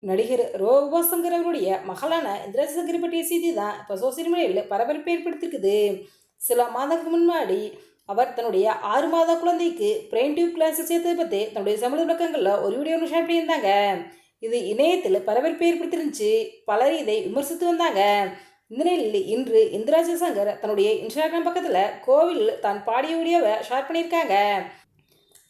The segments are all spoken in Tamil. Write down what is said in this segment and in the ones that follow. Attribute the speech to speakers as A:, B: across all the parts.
A: நடிகர் ரோபோ சங்கர் அவருடைய மகளான இந்திராஜி சங்கரை பற்றிய செய்தி தான் இப்போ சோசியல் மீடியாவில் பரபரப்பை ஏற்படுத்தியிருக்குது. சில மாதங்களுக்கு முன்னாடி அவர் தன்னுடைய 6 மாத குழந்தைக்கு பிரெயின் டியூப் கிளாஸ் சேர்த்ததை பற்றி தன்னுடைய சமூக விளக்கங்களில் ஒரு வீடியோ ஒன்று ஷேர் பண்ணியிருந்தாங்க. இது இணையத்தில் பரபரப்பை ஏற்படுத்திருந்துச்சு. பலர் இதை விமர்சித்து வந்தாங்க. இந்த நிலையில் இன்று இந்திராஜி சங்கர் தன்னுடைய இன்ஸ்டாகிராம் பக்கத்தில் கோவில் தான் பாடிய வீடியோவை ஷேர் பண்ணியிருக்காங்க.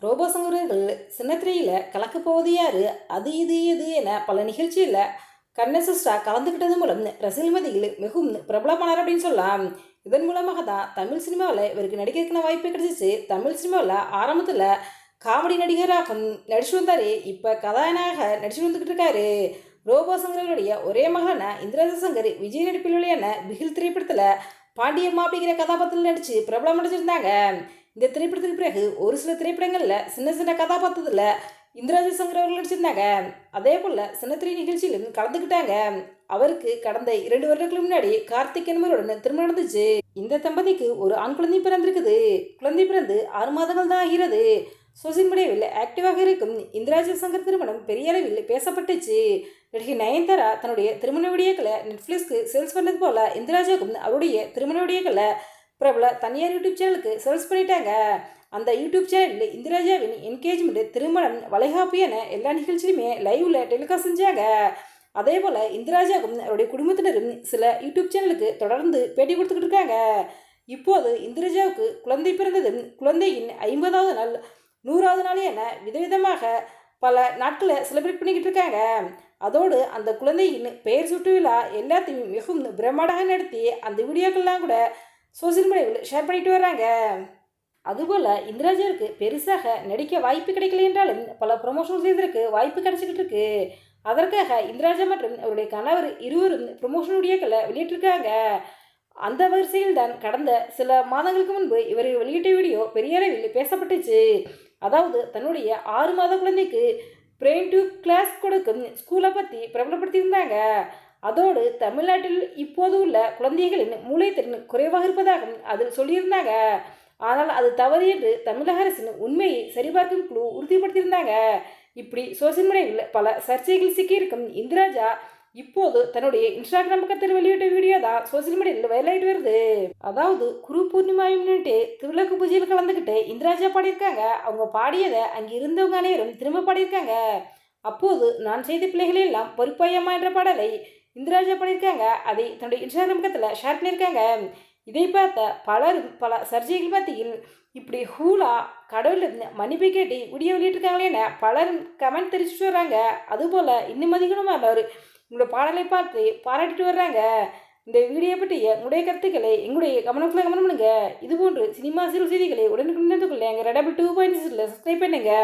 A: ரோபோ சங்கர்கள் சின்னத்திரையில் கலக்க போவது யாரு, அது இது எது என பல நிகழ்ச்சியில் கண்ணசிஸ்டா கலந்துக்கிட்டது மூலம் ரசிகர்கள் மத்தியில் மிகவும் பிரபலமானார் அப்படின்னு சொல்லலாம். இதன் மூலமாக தான் தமிழ் சினிமாவில் இவருக்கு நடிக்கிறதுக்கான வாய்ப்பு கிடைச்சிச்சு. தமிழ் சினிமாவில் ஆரம்பத்தில் காமெடி நடிகராக நடிச்சு வந்தார். இப்போ கதாநாயக நடிச்சு வந்துக்கிட்டு இருக்காரு. ரோபோ சங்கர்களுடைய ஒரே மகளான இந்திராஜ சங்கர் விஜய் நடிப்பில் வெளியான பிகில் திரைப்படத்தில் பாண்டியம்மா அப்படிங்கிற கதாபாத்திரத்தில் நடித்து பிரபலம் அடைஞ்சிருந்தாங்க. இந்த திரைப்படத்துக்கு பிறகு ஒரு சில திரைப்படங்களில் சின்ன சின்ன கதாபாத்திரத்தில் இந்திராஜி சங்கர் அவர்கள் நடிச்சிருந்தாங்க. அதே போல் சின்னத்திரை நிகழ்ச்சியிலும் கலந்துக்கிட்டாங்க. அவருக்கு கடந்த 2 வருடங்களுக்கு முன்னாடி கார்த்திக் என்பவருடன் திருமணம் நடந்துச்சு. இந்த தம்பதிக்கு ஒரு ஆண் குழந்தை பிறந்திருக்குது. குழந்தை பிறந்து 6 மாதங்கள் தான் ஆகிறது. சோசியல் மீடியாவில் ஆக்டிவாக இருக்கும் இந்திராஜி சங்கர் திருமணம் பெரிய அளவில் பேசப்பட்டுச்சு. நடிகை நயன்தாரா தன்னுடைய திருமண வீடியோக்களை நெட்ஃப்ளிக்ஸ்க்கு சேல்ஸ் பண்ணது போல இந்திராஜாவுக்கும் அவருடைய திருமண வீடியோக்களை பிரபல தனியார் யூடியூப் சேனலுக்கு சேல்ஸ் பண்ணிட்டாங்க. அந்த யூடியூப் சேனலில் இந்திராஜாவின் என்கேஜ்மெண்ட், திருமணம், வளைகாப்பு என எல்லா நிகழ்ச்சியுமே லைவ்ல டெலிகாஸ்ட் செஞ்சாங்க. அதே போல் இந்திராஜாவும் அவருடைய குடும்பத்தினரும் சில யூடியூப் சேனலுக்கு தொடர்ந்து பேட்டி கொடுத்துக்கிட்டு இருக்காங்க. இப்போது இந்திராஜாவுக்கு குழந்தை பிறந்ததும் குழந்தையின் 50வது நாள், 100வது நாள் என விதவிதமாக பல நாட்களை செலிப்ரேட் பண்ணிக்கிட்டு இருக்காங்க. அதோடு அந்த குழந்தையின் பெயர் சுட்டு விழா எல்லாத்தையும் மிகவும் பிரம்மாண்டமாக நடத்தி அந்த வீடியோக்கள்லாம் கூட சோசியல் மீடியாவில் ஷேர் பண்ணிட்டு வர்றாங்க. அதுபோல் இந்திராஜாவுக்கு பெருசாக நடிக்க வாய்ப்பு கிடைக்கல என்றாலும் பல ப்ரொமோஷன் செய்வதற்கு வாய்ப்பு கிடைச்சிக்கிட்டு இருக்கு. அதற்காக இந்திராஜா மற்றும் அவருடைய கணவர் இருவரும் ப்ரொமோஷன் வீடியோக்களை வெளியிட்டிருக்காங்க. அந்த வரிசையில் தான் கடந்த சில மாதங்களுக்கு முன்பு இவர் வெளியிட்ட வீடியோ பெரிய அளவில் பேசப்பட்டுச்சு. அதாவது தன்னுடைய 6 மாத குழந்தைக்கு பிரெயின் டியூப் கிளாஸ் கொடுக்கும் ஸ்கூலை பற்றி பிரபலப்படுத்தியிருந்தாங்க. அதோடு தமிழ்நாட்டில் இப்போது உள்ள குழந்தைகளின் மூளைத்திறன் குறைவாக இருப்பதாகவும் அதில் சொல்லியிருந்தாங்க. ஆனால் அது தவறு என்று தமிழக அரசின் உண்மையை சரிபார்க்கும் குழு உறுதிப்படுத்தியிருந்தாங்க. இப்படி சோசியல் மீடியாவில் பல சர்ச்சைகள் சிக்கியிருக்கும் இந்திராஜா இப்போது தன்னுடைய இன்ஸ்டாகிராம் பக்கத்தில் வெளியிட்ட வீடியோ தான் சோசியல் மீடியாவில் வைரலாகிட்டு வருது. அதாவது குரு பூர்ணிமாவை முன்னிட்டு திருவிளக்கு பூஜையில் கலந்துக்கிட்டு இந்திராஜா பாடியிருக்காங்க. அவங்க பாடியதை அங்கே இருந்தவங்க அனைவரும் திரும்ப பாடியிருக்காங்க. அப்போது நான் செய்த பிள்ளைகளே எல்லாம் பொறுப்பாயம்மா என்ற பாடலை இந்திராஜா பாடியிருக்காங்க. அதை தன்னுடைய இன்ஸ்டாகிராம் பக்கத்தில் ஷேர் பண்ணியிருக்காங்க. இதை பார்த்த பலரும் பல சர்ச்சைகள் மத்தியில் இப்படி ஹூலா கடவுள் மன்னிப்பு கேட்டு வீடியோ வெளியிட்டிருக்காங்களேன்னு பலரும் கமெண்ட் தெரிவிச்சுட்டு வர்றாங்க. அதுபோல் இன்னும் அதிகமானவர் உங்களோட பாடலை பார்த்து பாராட்டிட்டு வர்றாங்க. இந்த வீடியோ பற்றிய உங்களுடைய கருத்துக்களை எங்களுடைய கமெண்ட் பண்ணுங்க. இதுபோன்று சினிமா சீரியல் செய்திகளை உடனுக்குடன் தெரிந்து கொள்ள எங்கள் ரெடபிள் 2.6 சப்ஸ்கிரைப் பண்ணுங்க.